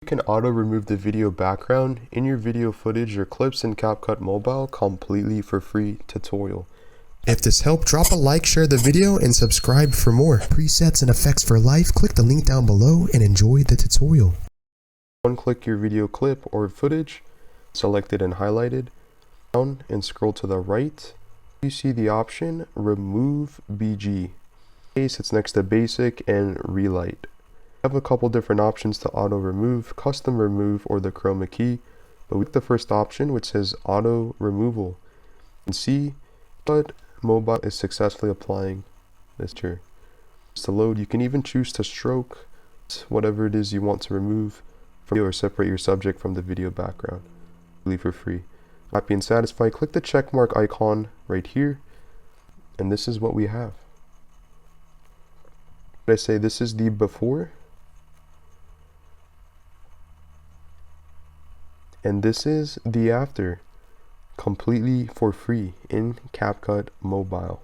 You can auto remove the video background in your video footage or clips in Capcut Mobile completely for free tutorial. If this helped, drop a like, share the video, and subscribe for more. Presets and effects for life, click the link down below and enjoy the tutorial. Unclick your video clip or footage, select it and highlighted, down and scroll to the right. You see the option Remove BG. In case it's next to Basic and Relight. I have a couple different options to auto remove, custom remove, or the chroma key, but with the first option which says auto removal, you can see but mobile is successfully applying this here. To load, you can even choose to stroke whatever it is you want to remove or separate your subject from the video background for free. Happy and satisfied, click the check mark icon right here, and this is what we have. I say this is the before, and this is the after, completely for free in Capcut Mobile.